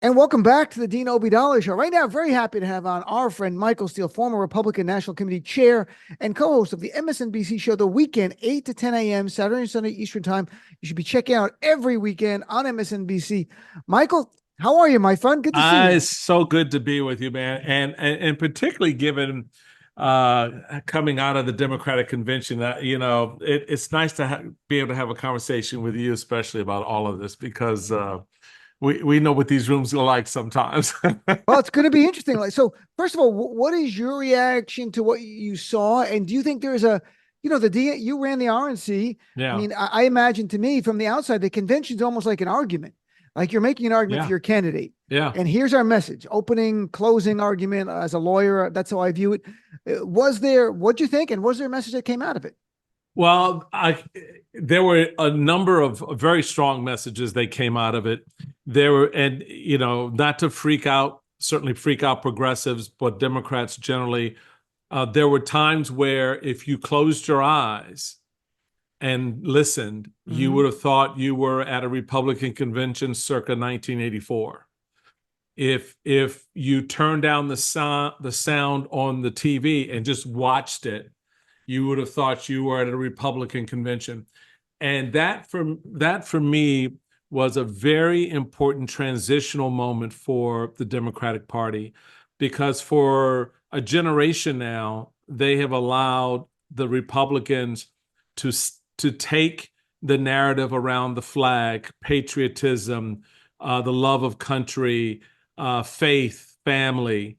And welcome back to the Dean Obeidallah Show. Right now, very happy to have on our friend Michael Steele, former Republican National Committee Chair and co-host of the MSNBC show The Weekend, 8 to 10 a.m., Saturday and Sunday Eastern Time. You should be checking out every weekend on MSNBC. Michael, how are you, my friend? Good to see you. It's so good to be with you, man. And particularly given coming out of the Democratic convention, it's nice to be able to have a conversation with you, especially about all of this, because we know what these rooms are like sometimes. Well, it's going to be interesting. So, first of all, what is your reaction to what you saw? And do you think there's you ran the RNC. I Yeah, mean, I imagine, to me from the outside, the convention's almost like an argument. Like you're making an argument for yeah, your candidate. yeah. And here's our message: opening, closing argument. As a lawyer, that's how I view it. What'd you think? And was there a message that came out of it? Well, there were a number of very strong messages that came out of it. There were, and not to certainly freak out progressives, but Democrats generally. There were times where if you closed your eyes and listened, you would have thought you were at a Republican convention circa 1984. If you turned down the sound on the TV and just watched it, you would have thought you were at a Republican convention. And that for me was a very important transitional moment for the Democratic Party, because for a generation now, they have allowed the Republicans to take the narrative around the flag, patriotism, the love of country, faith, family,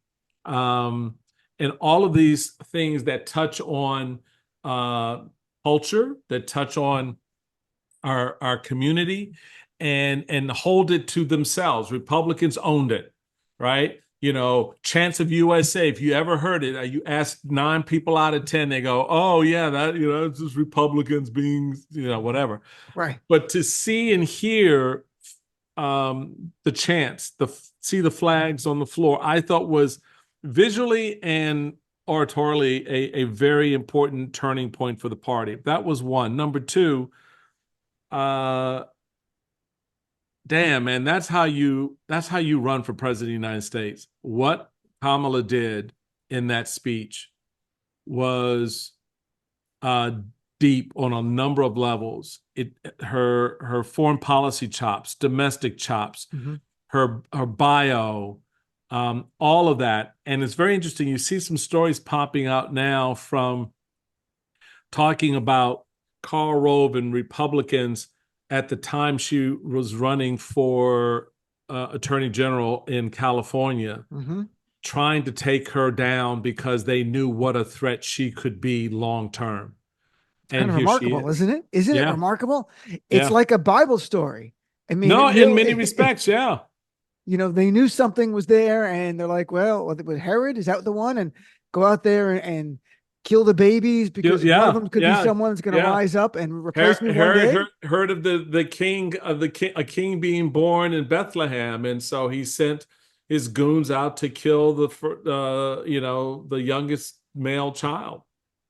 and all of these things that touch on culture, that touch on our community, and hold it to themselves. Republicans owned it, right? Chants of USA, if you ever heard it, you ask 9 people out of 10, they go, oh yeah, it's just Republicans being, whatever. Right. But to see and hear the chants, see the flags on the floor, I thought was visually and oratorially a very important turning point for the party. That was one. Number two, damn, man, that's how you run for president of the United States. What Kamala did in that speech was deep on a number of levels. Her foreign policy chops, domestic chops, her bio, all of that. And it's very interesting. You see some stories popping out now from talking about Karl Rove and Republicans at the time she was running for Attorney General in California, trying to take her down because they knew what a threat she could be long term. Kind of remarkable, isn't it? Isn't it remarkable? It's Yeah. like a Bible story. I mean, No, in many respects, yeah. They knew something was there, and they're like, well, with Herod, is that the one? And go out there and kill the babies, because one of them could be someone that's going to rise up and replace me one day. Heard of the king a king being born in Bethlehem, and so he sent his goons out to kill the youngest male child.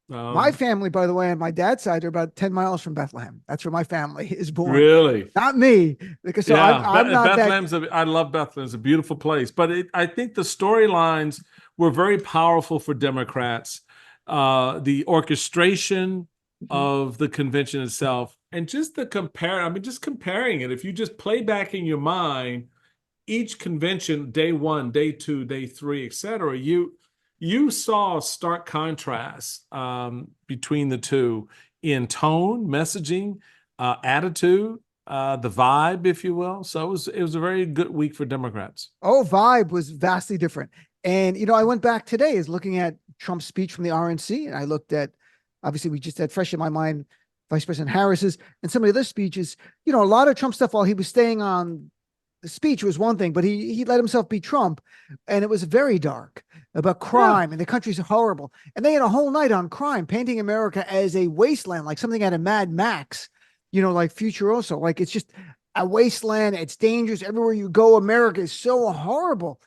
My family, by the way, on my dad's side, are about 10 miles from Bethlehem. That's where my family is born. Really? Not me. Because I'm not Bethlehem's I love Bethlehem. It's a beautiful place. But I think the storylines were very powerful for Democrats. The orchestration of the convention itself, and just just comparing it. If you just play back in your mind each convention, day 1, day 2, day 3, etc., you saw a stark contrast between the two in tone, messaging, attitude, the vibe, if you will. So it was a very good week for Democrats. Oh, vibe was vastly different. And, I went back today is looking at Trump's speech from the RNC, and I looked at, obviously we just had fresh in my mind Vice President Harris's and some of the other speeches. A lot of Trump stuff while he was staying on the speech was one thing, but he let himself be Trump, and it was very dark about crime and the country's horrible. And they had a whole night on crime, painting America as a wasteland, like something out of Mad Max, like Futuroso. Like it's just a wasteland. It's dangerous. Everywhere you go, America is so horrible.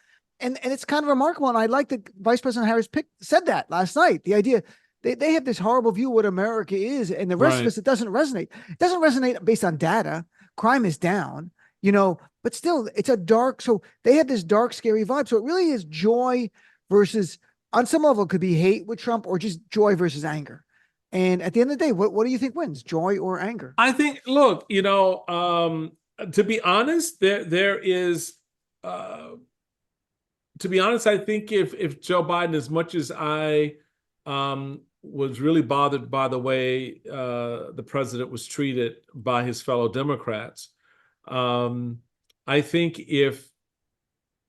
And it's kind of remarkable. And I like that Vice President Harris said that last night. The idea they have this horrible view of what America is, and the rest of us, it doesn't resonate. It doesn't resonate based on data. Crime is down. but still it's a dark, so they have this dark, scary vibe. So it really is joy versus, on some level, it could be hate with Trump or just joy versus anger. And at the end of the day, what do you think wins, joy or anger? I think, look, to be honest, there is, to be honest, I think if Joe Biden, as much as I was really bothered by the way the president was treated by his fellow Democrats, I think if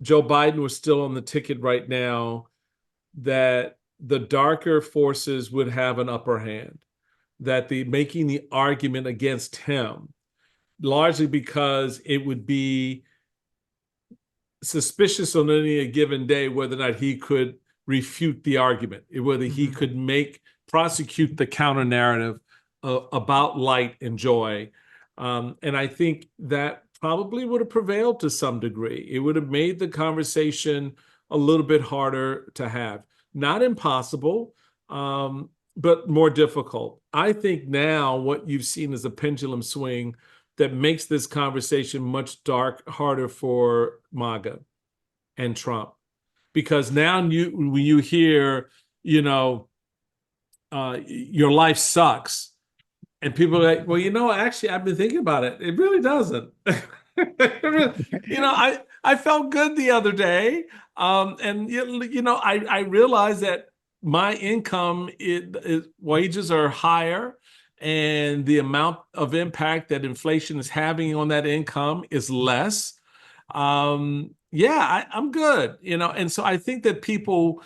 Joe Biden was still on the ticket right now, that the darker forces would have an upper hand, that making the argument against him, largely because it would be suspicious on any given day whether or not he could refute the argument, whether he could prosecute the counter narrative about light and joy. And I think that probably would have prevailed to some degree. It would have made the conversation a little bit harder to have. Not impossible, but more difficult. I think now what you've seen is a pendulum swing that makes this conversation much harder for MAGA and Trump. Because now when you hear, your life sucks, and people are like, well, actually, I've been thinking about it. It really doesn't. I felt good the other day. And I realized that my income, wages are higher, and the amount of impact that inflation is having on that income is less. I'm good, and so I think that people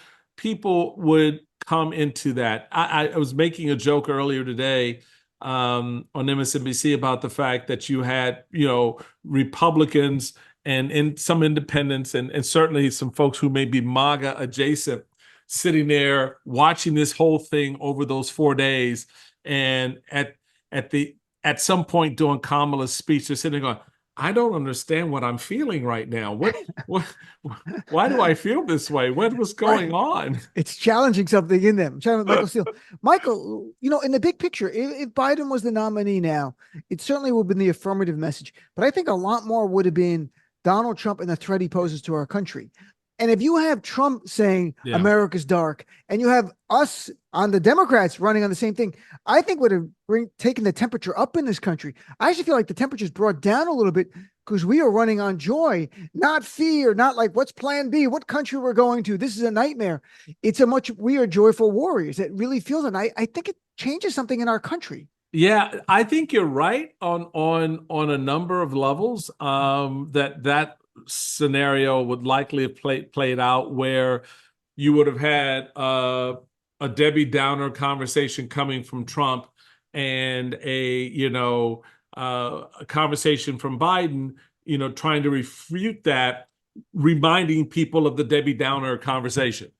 would come into that. I was making a joke earlier today on MSNBC about the fact that you had, Republicans and some independents and certainly some folks who may be MAGA adjacent sitting there watching this whole thing over those 4 days. And at some point during Kamala's speech, they're sitting there going, I don't understand what I'm feeling right now. Why do I feel this way? What was going on? It's challenging something in them. Michael Steele. Michael, in the big picture, if Biden was the nominee now, it certainly would have been the affirmative message. But I think a lot more would have been Donald Trump and the threat he poses to our country. And if you have Trump saying America's dark, and you have us on the Democrats running on the same thing, I think would have taken the temperature up in this country. I actually feel like the temperature's brought down a little bit because we are running on joy, not fear, not like what's plan B, what country we're going to. This is a nightmare. We are joyful warriors. It really feels, and I think it changes something in our country. Yeah, I think you're right on a number of levels. That scenario would likely have played out where you would have had a Debbie Downer conversation coming from Trump and a conversation from Biden, trying to refute that, reminding people of the Debbie Downer conversation.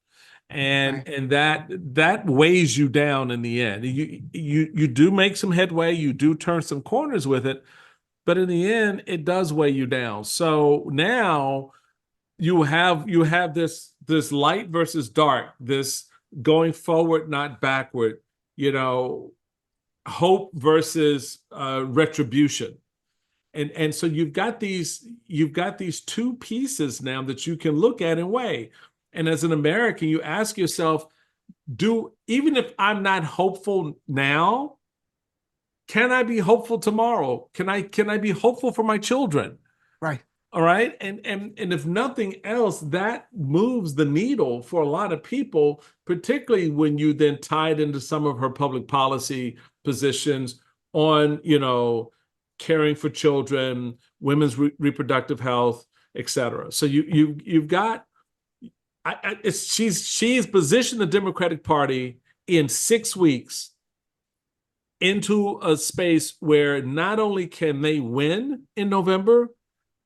And that weighs you down in the end. You do make some headway, you do turn some corners with it, but in the end, it does weigh you down. So now you have this light versus dark, this going forward, not backward, hope versus retribution. And so you've got these two pieces now that you can look at and weigh. And as an American, you ask yourself, even if I'm not hopeful now, can I be hopeful tomorrow? Can I be hopeful for my children? Right. All right. And if nothing else, that moves the needle for a lot of people, particularly when you then tie it into some of her public policy positions on, caring for children, women's reproductive health, et cetera. So you've got, she's positioned the Democratic Party in 6 weeks into a space where not only can they win in November,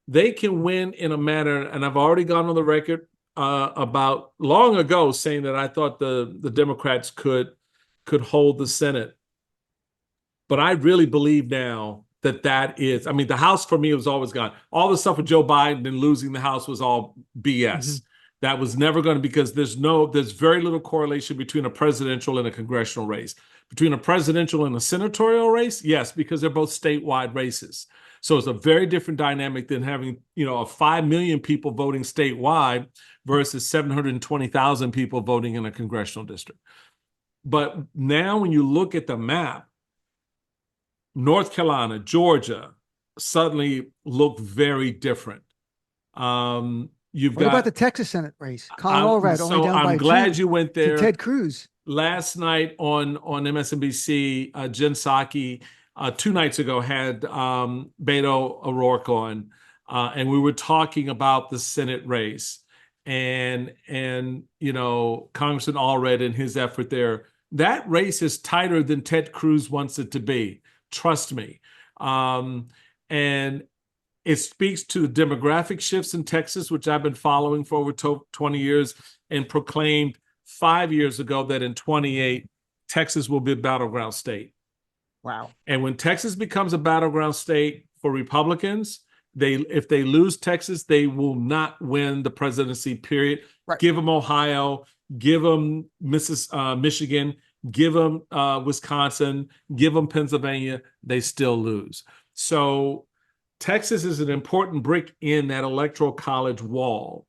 they can win in a manner, and I've already gone on the record about long ago saying that I thought the Democrats could hold the Senate. But I really believe now that is, the House for me was always gone. All the stuff with Joe Biden and losing the House was all BS. Mm-hmm. That was never going to, because there's very little correlation between a presidential and a congressional race. Between a presidential and a senatorial race, yes, because they're both statewide races. So it's a very different dynamic than having, a 5 million people voting statewide versus 720,000 people voting in a congressional district. But now when you look at the map, North Carolina, Georgia suddenly look very different. What about the Texas Senate race? Colin Allred only down by I'm glad 2 you went to there. Ted Cruz. Last night on MSNBC, Jen Psaki 2 nights ago had Beto O'Rourke on, and we were talking about the Senate race and Congressman Allred and his effort there. That race is tighter than Ted Cruz wants it to be. Trust me. And it speaks to the demographic shifts in Texas, which I've been following for over 20 years and proclaimed 5 years ago that in 28, Texas will be a battleground state. Wow. And when Texas becomes a battleground state for Republicans, if they lose Texas, they will not win the presidency, period. Right. Give them Ohio, give them Michigan, give them Wisconsin, give them Pennsylvania, they still lose. So Texas is an important brick in that electoral college wall.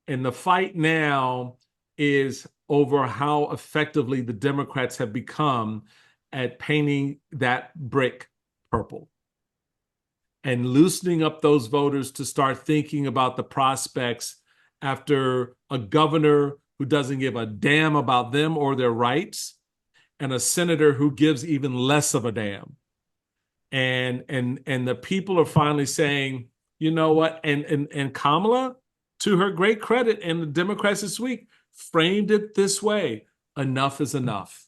And the fight now is over how effectively the Democrats have become at painting that brick purple and loosening up those voters to start thinking about the prospects after a governor who doesn't give a damn about them or their rights and a senator who gives even less of a damn. And the people are finally saying, you know what? And Kamala, to her great credit, and the Democrats this week framed it this way: enough is enough.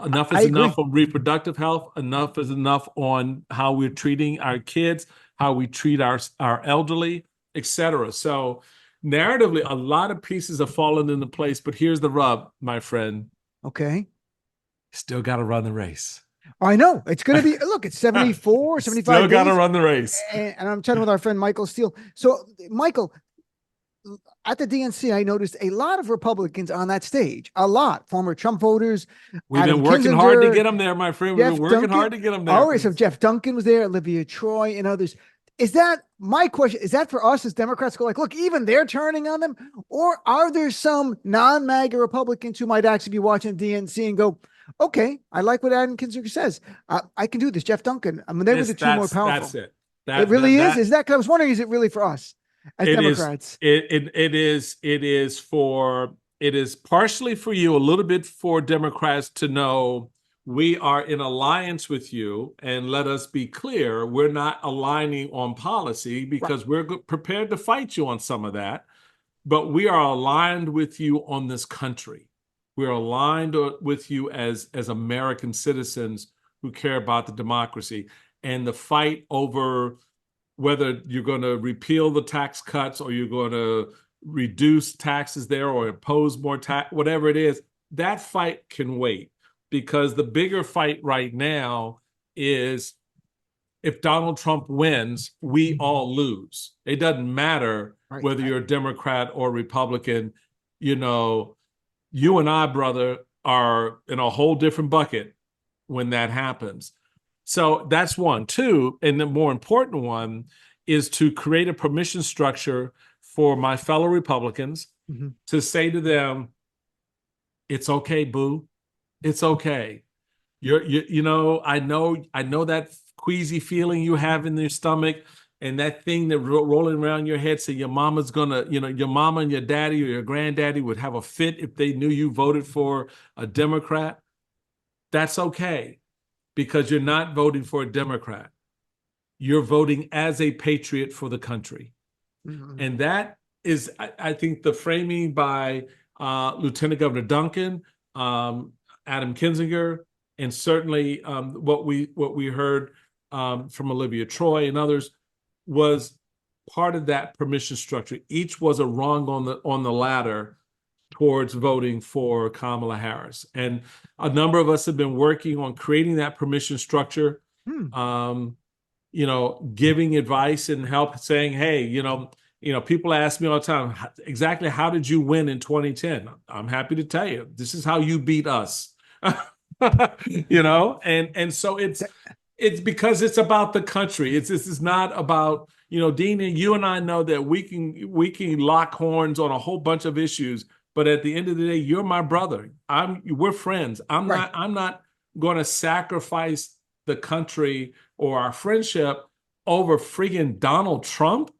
Enough is enough on reproductive health. Enough is enough on how we're treating our kids, how we treat our elderly, etc. So narratively, a lot of pieces have fallen into place. But here's the rub, my friend. Okay. Still got to run the race. I know. It's going to be, look, it's 74, 75 Still got to days. run the race. And I'm chatting with our friend Michael Steele. So, Michael, at the DNC, I noticed a lot of Republicans on that stage. A lot. Former Trump voters. We've been working hard to get them there, my friend. We've been working hard to get them there. Always. So Jeff Duncan was there, Olivia Troy, and others. Is that my question? Is that for us as Democrats go like, look, even they're turning on them? Or are there some non-MAGA Republicans who might actually be watching the DNC and go, okay, I like what Adam Kinzinger says. I can do this. Jeff Duncan. I mean, they were the two more powerful. That's it. It really is. Is that? Because I was wondering, is it really for us as Democrats? It is partially for you, a little bit for Democrats to know we are in alliance with you, and let us be clear, we're not aligning on policy because we're prepared to fight you on some of that, but we are aligned with you on this country. We're aligned with you as American citizens who care about the democracy. And the fight over whether you're going to repeal the tax cuts or you're going to reduce taxes there or impose more tax, whatever it is, that fight can wait. Because the bigger fight right now is if Donald Trump wins, we all lose. It doesn't matter whether you're a Democrat or Republican. You and I, brother, are in a whole different bucket when that happens. So that's one. Two, and the more important one is to create a permission structure for my fellow Republicans to say to them, it's okay, boo. It's okay. I know that queasy feeling you have in your stomach and that thing that rolling around your head. So your mama's gonna, your mama and your daddy or your granddaddy would have a fit if they knew you voted for a Democrat. That's okay, because you're not voting for a Democrat. You're voting as a patriot for the country. And that is, I think, the framing by Lieutenant Governor Duncan, Adam Kinzinger, and certainly what we heard from Olivia Troy and others was part of that permission structure. Each was a rung on the ladder towards voting for Kamala Harris. And a number of us have been working on creating that permission structure, giving advice and help, saying, hey, people ask me all the time, exactly how did you win in 2010? I'm happy to tell you, this is how you beat us. And so It's because it's about the country. This is not about, Dean, and you and I know that we can lock horns on a whole bunch of issues, but at the end of the day, you're my brother. We're friends. Right. I'm not going to sacrifice the country or our friendship over freaking Donald Trump.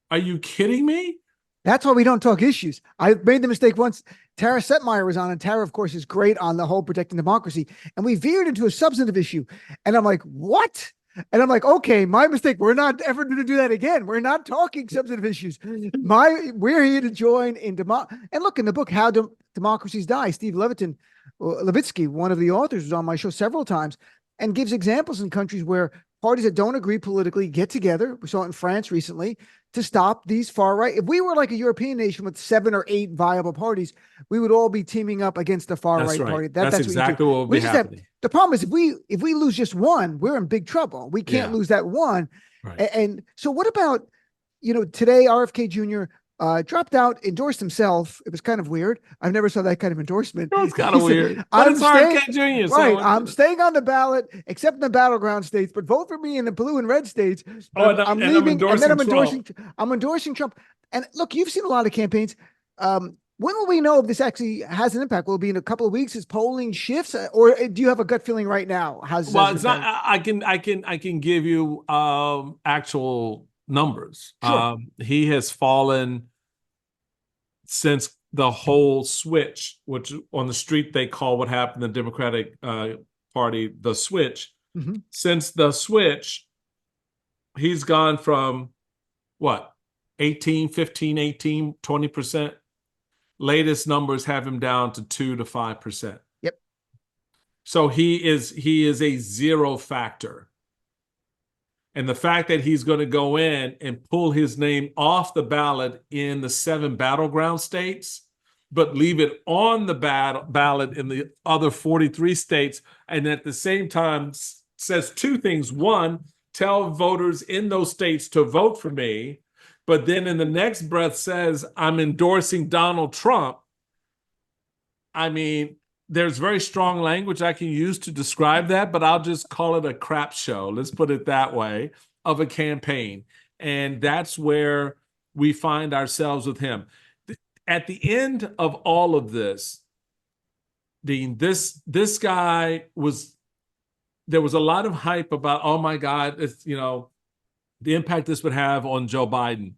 Are you kidding me? That's why we don't talk issues. I made the mistake once. Tara Setmeyer was on, and Tara, of course, is great on the whole protecting democracy. And we veered into a substantive issue. And I'm like, what? And I'm like, okay, my mistake. We're not ever going to do that again. We're not talking substantive issues. We're here to join in and look in the book, How Democracies Die. Steve Levitsky, one of the authors, was on my show several times and gives examples in countries where parties that don't agree politically get together. We saw it in France recently to stop these far right. If we were like a European nation with 7 or 8 viable parties, we would all be teaming up against the far right party. That's exactly what will be happening. The problem is if we lose just one, we're in big trouble. We can't lose that one. Right. And so what about, today RFK Jr. Dropped out, endorsed himself. It was kind of weird. I've never saw that kind of endorsement. It was kind of weird. I'm RFK Jr. Right. I'm staying on the ballot, except in the battleground states, but vote for me in the blue and red states. I'm leaving, and then I'm endorsing Trump. And look, you've seen a lot of campaigns. When will we know if this actually has an impact? Will it be in a couple of weeks as polling shifts, or do you have a gut feeling right now? Well, it's not. I can give you actual numbers. Sure. He has fallen since the whole switch, which on the street they call what happened in the Democratic Party the switch. Mm-hmm. Since the switch, he's gone from what, 18, 15, 18, 20%. Latest numbers have him down to 2 to 5%. Yep. So he is a zero factor. And the fact that he's going to go in and pull his name off the ballot in the 7 battleground states, but leave it on the ballot in the other 43 states, and at the same time says 2 things. One, tell voters in those states to vote for me, but then in the next breath says, I'm endorsing Donald Trump. I mean, there's very strong language I can use to describe that, but I'll just call it a crap show. Let's put it that way, of a campaign. And that's where we find ourselves with him. At the end of all of this, Dean, this guy there was a lot of hype about, oh my God, it's, the impact this would have on Joe Biden.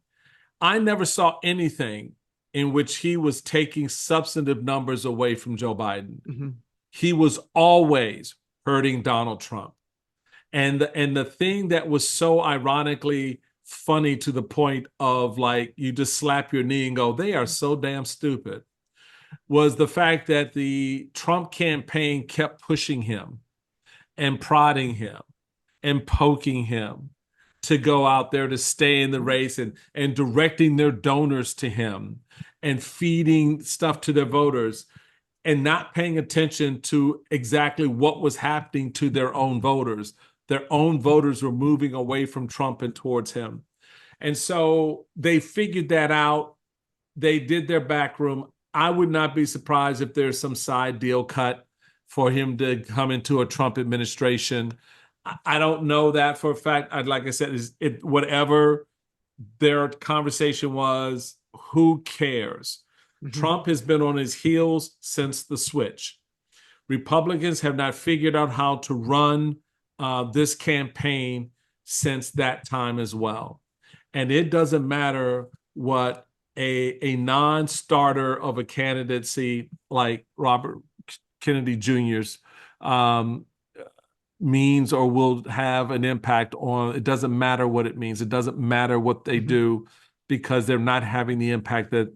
I never saw anything in which he was taking substantive numbers away from Joe Biden. Mm-hmm. He was always hurting Donald Trump. And the thing that was so ironically funny to the point of like, you just slap your knee and go, they are so damn stupid, was the fact that the Trump campaign kept pushing him and prodding him and poking him to go out there to stay in the race and directing their donors to him and feeding stuff to their voters and not paying attention to exactly what was happening to their own voters. Their own voters were moving away from Trump and towards him. And so they figured that out. They did their backroom. I would not be surprised if there's some side deal cut for him to come into a Trump administration. I don't know that for a fact. Like I said, whatever their conversation was, who cares? Mm-hmm. Trump has been on his heels since the switch. Republicans have not figured out how to run this campaign since that time as well. And it doesn't matter what a non-starter of a candidacy like Robert Kennedy Jr.'s means or will have an impact on. It doesn't matter what it means. It doesn't matter what they do, because they're not having the impact that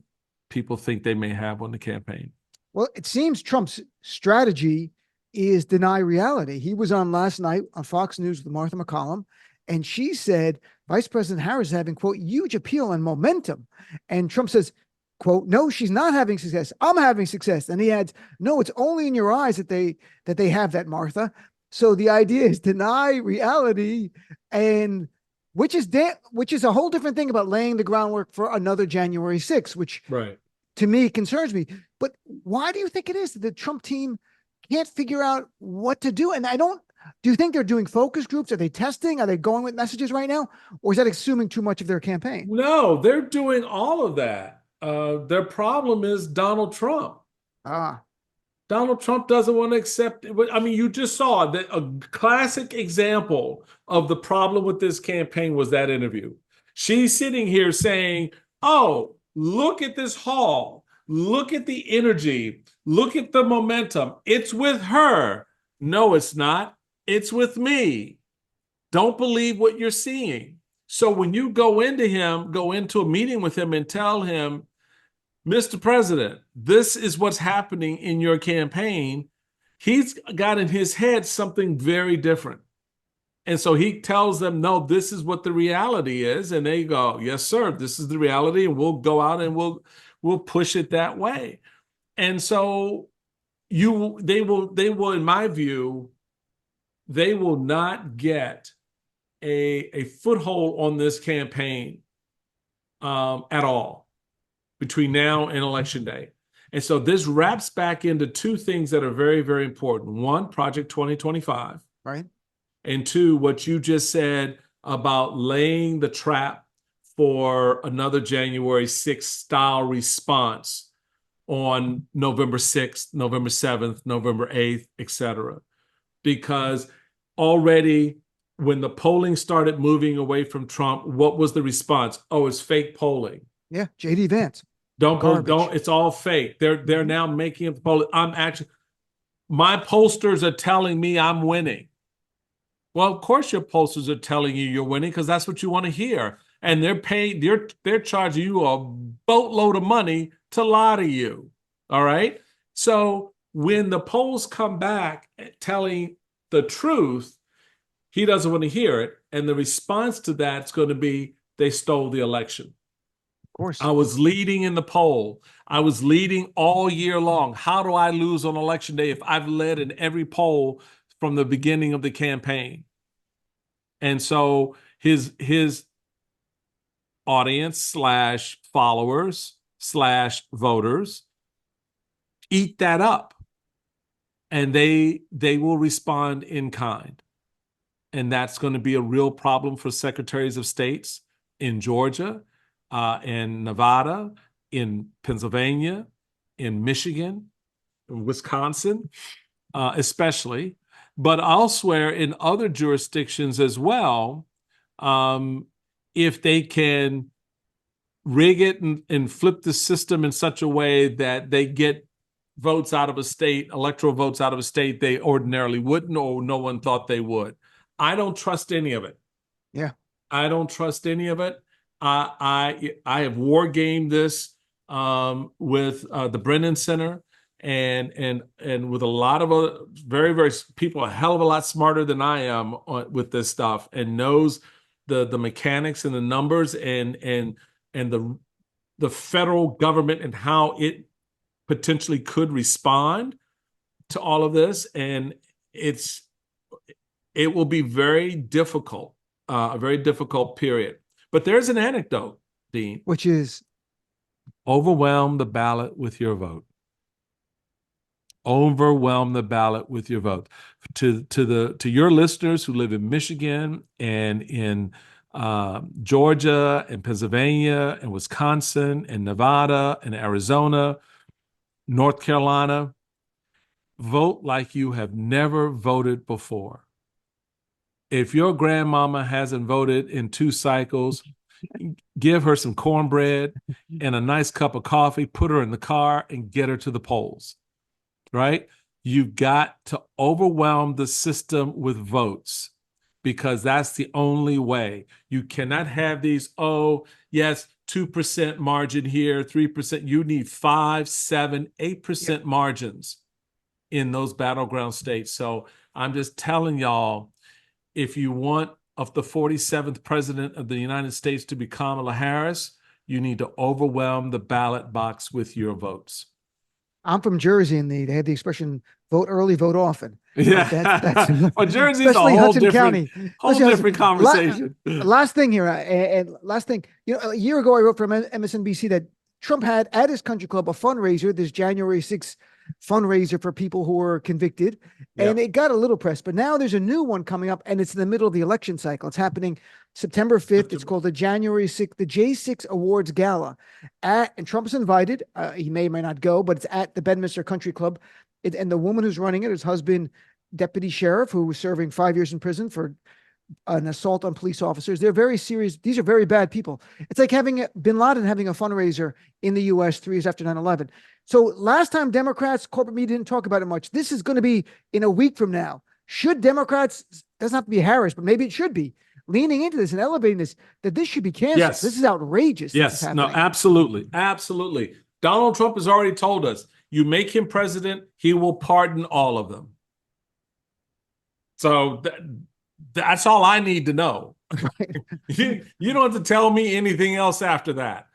people think they may have on the campaign. Well, it seems Trump's strategy is deny reality. He was on last night on Fox News with Martha McCallum, and she said Vice President Harris is having, quote, huge appeal and momentum. And Trump says, quote, no, she's not having success. I'm having success. And he adds, no, it's only in your eyes that they have that, Martha. So the idea is deny reality, and which is a whole different thing about laying the groundwork for another January 6th, which to me concerns me. But why do you think it is that the Trump team can't figure out what to do? And Do you think they're doing focus groups? Are they testing? Are they going with messages right now? Or is that assuming too much of their campaign? No, they're doing all of that. Their problem is Donald Trump. Ah, Donald Trump doesn't want to accept it. I mean, you just saw that a classic example of the problem with this campaign was that interview. She's sitting here saying, oh, look at this hall. Look at the energy. Look at the momentum. It's with her. No, it's not. It's with me. Don't believe what you're seeing. So when you go into a meeting with him and tell him, Mr. President, this is what's happening in your campaign, he's got in his head something very different. And so he tells them, no, this is what the reality is. And they go, yes, sir, this is the reality. And we'll go out and we'll push it that way. And so they will, in my view, they will not get a foothold on this campaign at all between now and Election Day. And so this wraps back into two things that are very, very important. One, Project 2025. right. And two, what you just said about laying the trap for another January 6th style response on November 6th, November 7th, November 8th, et cetera. Because already when the polling started moving away from Trump, what was the response? Oh, it's fake polling. Yeah, JD Vance. Don't. It's all fake. They're now making it poll. My pollsters are telling me I'm winning. Well, of course your pollsters are telling you you're winning because that's what you want to hear, and they're charging you a boatload of money to lie to you. All right. So when the polls come back telling the truth, he doesn't want to hear it, and the response to that is going to be they stole the election. Of course. I was leading in the poll. I was leading all year long. How do I lose on election day if I've led in every poll from the beginning of the campaign? And so his audience / followers / voters eat that up, and they will respond in kind. And that's going to be a real problem for secretaries of states in Georgia, in Nevada, in Pennsylvania, in Michigan, in Wisconsin, especially, but elsewhere in other jurisdictions as well, if they can rig it and flip the system in such a way that they get votes out of a state, electoral votes out of a state they ordinarily wouldn't, or no one thought they would. I don't trust any of it. Yeah. I don't trust any of it. I have war gamed this with the Brennan Center and with a lot of other very, very people a hell of a lot smarter than I am with this stuff, and knows the mechanics and the numbers and the federal government and how it potentially could respond to all of this. And it will be very difficult, a very difficult period. But there's an anecdote, Dean. Which is? Overwhelm the ballot with your vote. Overwhelm the ballot with your vote. To your listeners who live in Michigan and in Georgia and Pennsylvania and Wisconsin and Nevada and Arizona, North Carolina, vote like you have never voted before. If your grandmama hasn't voted in 2 cycles, give her some cornbread and a nice cup of coffee, put her in the car and get her to the polls, right? You've got to overwhelm the system with votes, because that's the only way. You cannot have these, 2% margin here, 3%. You need 5, 7, 8% margins in those battleground states. So I'm just telling y'all, if you want of the 47th president of the United States to be Kamala Harris, you need to overwhelm the ballot box with your votes. I'm from Jersey, and they have the expression "vote early, vote often." Yeah, that's well, Jersey's especially a whole Hudson different, County. whole different conversation. Last thing here, and last thing, a year ago I wrote for MSNBC that Trump had at his country club a fundraiser, this January 6th fundraiser for people who were convicted, and it got a little press. But now there's a new one coming up, and it's in the middle of the election cycle. It's happening September 5th. It's called the January 6th, the J6 Awards Gala. And Trump's invited. He may or may not go, but it's at the Bedminster Country Club. And the woman who's running it, his husband, deputy sheriff, who was serving 5 years in prison for an assault on police officers. They're very serious. These are very bad people. It's like having bin Laden having a fundraiser in the U.S. 3 years after 9/11. So last time Democrats, corporate media didn't talk about it much. This is going to be in a week from now. Should Democrats, doesn't have to be Harris, but maybe it should be, leaning into this and elevating this, that this should be canceled. Yes. This is outrageous. Yes, no, absolutely. Absolutely. Donald Trump has already told us, you make him president, he will pardon all of them. So that's all I need to know. You don't have to tell me anything else after that.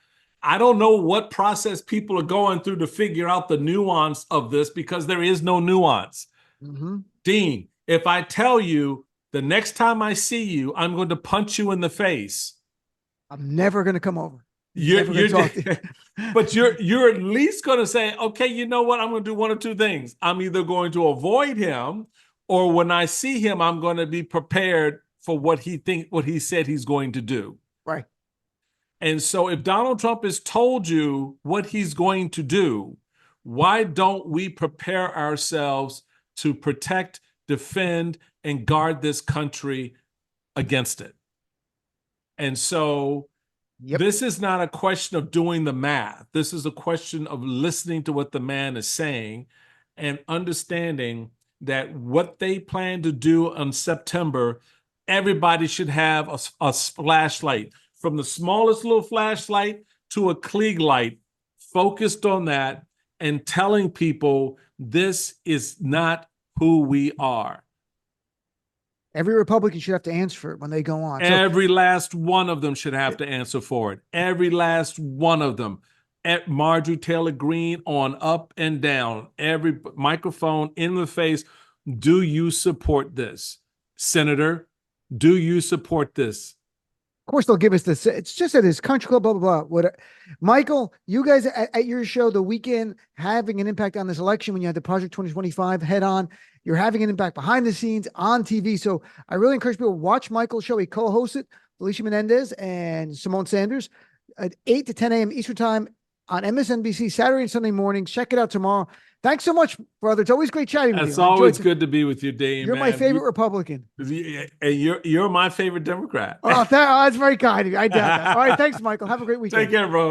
I don't know what process people are going through to figure out the nuance of this, because there is no nuance. Dean, if I tell you the next time I see you, I'm going to punch you in the face, I'm never going to come over. But you're at least going to say, okay, you know what? I'm going to do one of two things. I'm either going to avoid him, or when I see him, I'm going to be prepared for what he said he's going to do. Right. And so if Donald Trump has told you what he's going to do, why don't we prepare ourselves to protect, defend, and guard this country against it? And so this is not a question of doing the math. This is a question of listening to what the man is saying and understanding that what they plan to do in September, everybody should have a flashlight, from the smallest little flashlight to a Klieg light, focused on that and telling people this is not who we are. Every Republican should have to answer for it when they go on. Every last one of them should have to answer for it. Every last one of them. At Marjorie Taylor Greene on up and down, every microphone in the face. Do you support this? Senator, do you support this? Of course, they'll give us this. It's just at his country club, blah, blah, blah. What, Michael, you guys at your show, The Weekend, having an impact on this election when you had the Project 2025 head on. You're having an impact behind the scenes on TV. So I really encourage people to watch Michael's show. He co-hosts it, Alicia Menendez and Simone Sanders, at 8 to 10 a.m. Eastern Time on MSNBC, Saturday and Sunday mornings. Check it out tomorrow. Thanks so much, brother. It's always great chatting with you. It's always good to be with you, Dean. You're my favorite Republican. And you're my favorite Democrat. Oh, that's very kind of you. I doubt that. All right, thanks, Michael. Have a great weekend. Take care, bro.